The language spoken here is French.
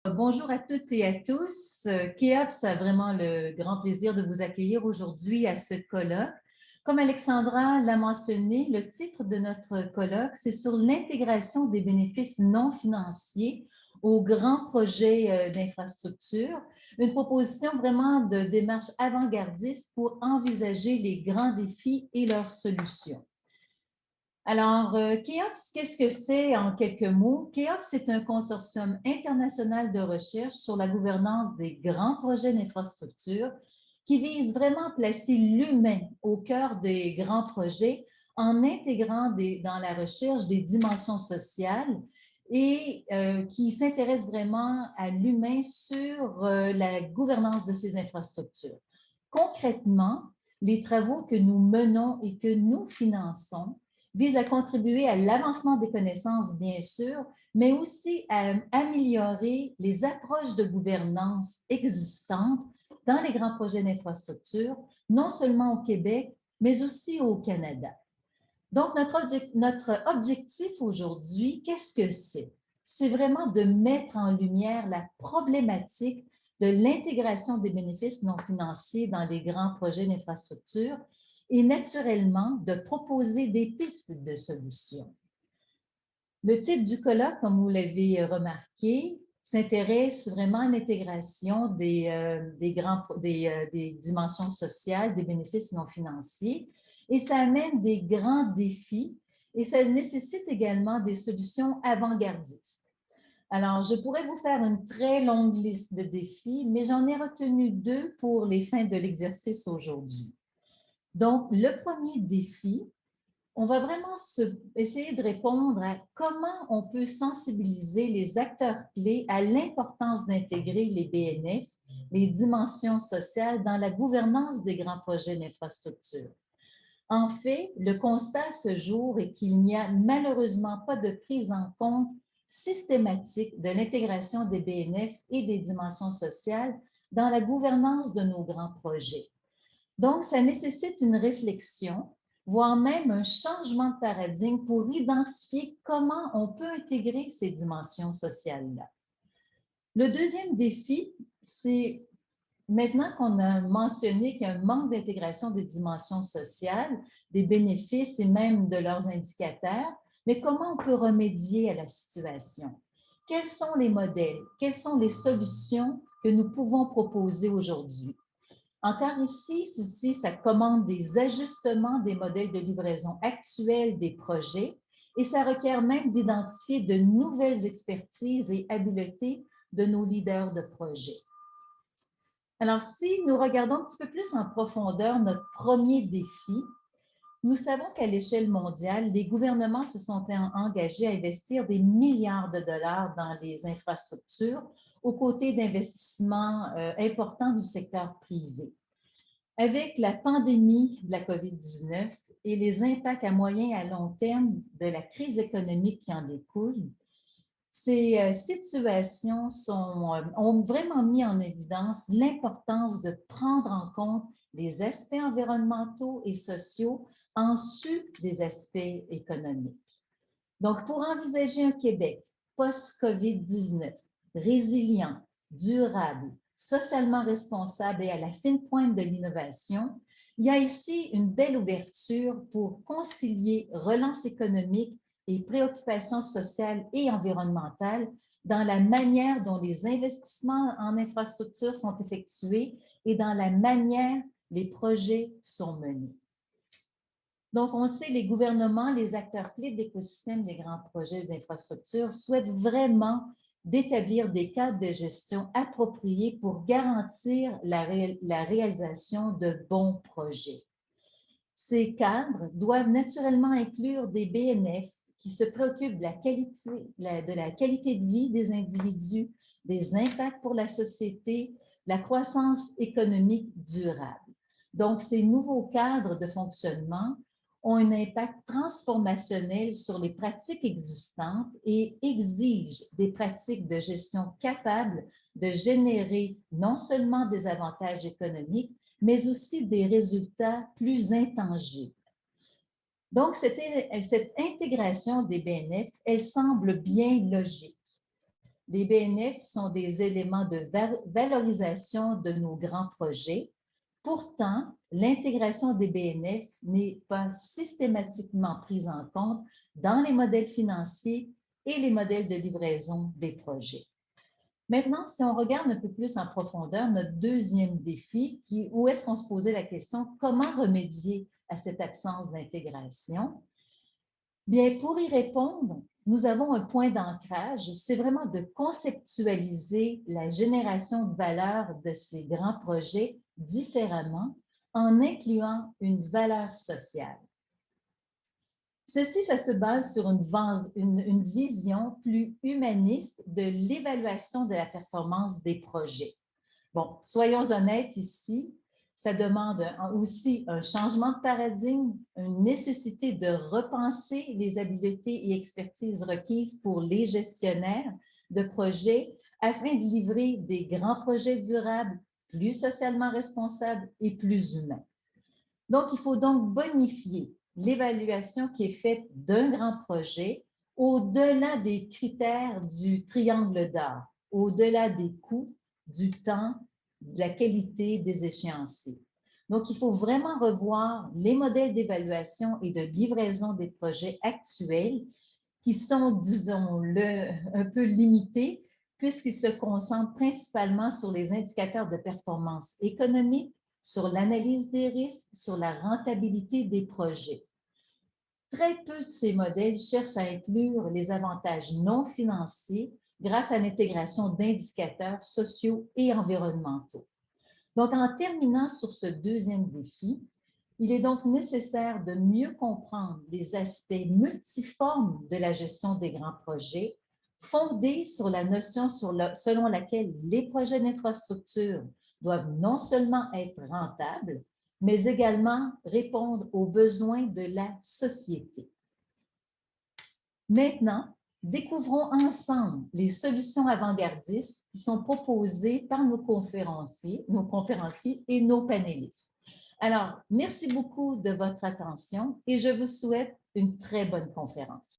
Bonjour à toutes et à tous. Kéops a vraiment le grand plaisir de vous accueillir aujourd'hui à ce colloque. Comme Alexandra l'a mentionné, le titre de notre colloque, c'est sur l'intégration des bénéfices non financiers aux grands projets d'infrastructure, une proposition vraiment de démarche avant-gardiste pour envisager les grands défis et leurs solutions. Alors, Kéops, qu'est-ce que c'est en quelques mots? Kéops est un consortium international de recherche sur la gouvernance des grands projets d'infrastructure qui vise vraiment à placer l'humain au cœur des grands projets en intégrant dans la recherche des dimensions sociales et qui s'intéresse vraiment à l'humain sur la gouvernance de ces infrastructures. Concrètement, les travaux que nous menons et que nous finançons vise à contribuer à l'avancement des connaissances, bien sûr, mais aussi à améliorer les approches de gouvernance existantes dans les grands projets d'infrastructure, non seulement au Québec, mais aussi au Canada. Donc, notre objectif aujourd'hui, qu'est-ce que c'est? C'est vraiment de mettre en lumière la problématique de l'intégration des bénéfices non financiers dans les grands projets d'infrastructure et naturellement de proposer des pistes de solutions. Le titre du colloque, comme vous l'avez remarqué, s'intéresse vraiment à l'intégration des dimensions sociales, des bénéfices non financiers, et ça amène des grands défis et ça nécessite également des solutions avant-gardistes. Alors, je pourrais vous faire une très longue liste de défis, mais j'en ai retenu deux pour les fins de l'exercice aujourd'hui. Donc, le premier défi, on va vraiment essayer de répondre à comment on peut sensibiliser les acteurs clés à l'importance d'intégrer les BNF, les dimensions sociales, dans la gouvernance des grands projets d'infrastructure. En fait, le constat à ce jour est qu'il n'y a malheureusement pas de prise en compte systématique de l'intégration des BNF et des dimensions sociales dans la gouvernance de nos grands projets. Donc, ça nécessite une réflexion, voire même un changement de paradigme pour identifier comment on peut intégrer ces dimensions sociales-là. Le deuxième défi, c'est maintenant qu'on a mentionné qu'il y a un manque d'intégration des dimensions sociales, des bénéfices et même de leurs indicateurs, mais comment on peut remédier à la situation? Quels sont les modèles? Quelles sont les solutions que nous pouvons proposer aujourd'hui? Encore ici, ceci, ça commande des ajustements des modèles de livraison actuels des projets et ça requiert même d'identifier de nouvelles expertises et habiletés de nos leaders de projet. Alors, si nous regardons un petit peu plus en profondeur notre premier défi, nous savons qu'à l'échelle mondiale, les gouvernements se sont engagés à investir des milliards de dollars dans les infrastructures aux côtés d'investissements importants du secteur privé. Avec la pandémie de la COVID-19 et les impacts à moyen et à long terme de la crise économique qui en découle, ces situations ont vraiment mis en évidence l'importance de prendre en compte les aspects environnementaux et sociaux en sus des aspects économiques. Donc, pour envisager un Québec post-COVID-19, résilient, durable, socialement responsable et à la fine pointe de l'innovation, il y a ici une belle ouverture pour concilier relance économique et préoccupations sociales et environnementales dans la manière dont les investissements en infrastructures sont effectués et dans la manière les projets sont menés. Donc, on sait, les gouvernements, les acteurs clés de l'écosystème des grands projets d'infrastructure souhaitent vraiment d'établir des cadres de gestion appropriés pour garantir la réalisation de bons projets. Ces cadres doivent naturellement inclure des BNF qui se préoccupent de la qualité de vie des individus, des impacts pour la société, de la croissance économique durable. Donc, ces nouveaux cadres de fonctionnement ont un impact transformationnel sur les pratiques existantes et exigent des pratiques de gestion capables de générer non seulement des avantages économiques, mais aussi des résultats plus intangibles. Donc, cette intégration des BNF, elle semble bien logique. Les BNF sont des éléments de valorisation de nos grands projets. Pourtant, l'intégration des BNF n'est pas systématiquement prise en compte dans les modèles financiers et les modèles de livraison des projets. Maintenant, si on regarde un peu plus en profondeur, notre deuxième défi, où est-ce qu'on se posait la question, comment remédier à cette absence d'intégration? Bien, pour y répondre, nous avons un point d'ancrage, c'est vraiment de conceptualiser la génération de valeur de ces grands projets différemment en incluant une valeur sociale. Ceci, ça se base sur une vision plus humaniste de l'évaluation de la performance des projets. Bon, soyons honnêtes ici, ça demande aussi un changement de paradigme, une nécessité de repenser les habiletés et expertises requises pour les gestionnaires de projets afin de livrer des grands projets durables, plus socialement responsables et plus humains. Donc, il faut donc bonifier l'évaluation qui est faite d'un grand projet au-delà des critères du triangle d'or, au-delà des coûts, du temps, de la qualité des échéanciers. Donc, il faut vraiment revoir les modèles d'évaluation et de livraison des projets actuels qui sont, disons-le, un peu limités puisqu'ils se concentrent principalement sur les indicateurs de performance économique, sur l'analyse des risques, sur la rentabilité des projets. Très peu de ces modèles cherchent à inclure les avantages non financiers grâce à l'intégration d'indicateurs sociaux et environnementaux. Donc, en terminant sur ce deuxième défi, il est donc nécessaire de mieux comprendre les aspects multiformes de la gestion des grands projets, fondés sur la notion selon laquelle les projets d'infrastructure doivent non seulement être rentables, mais également répondre aux besoins de la société. Maintenant, découvrons ensemble les solutions avant-gardistes qui sont proposées par nos conférenciers et nos panélistes. Alors, merci beaucoup de votre attention et je vous souhaite une très bonne conférence.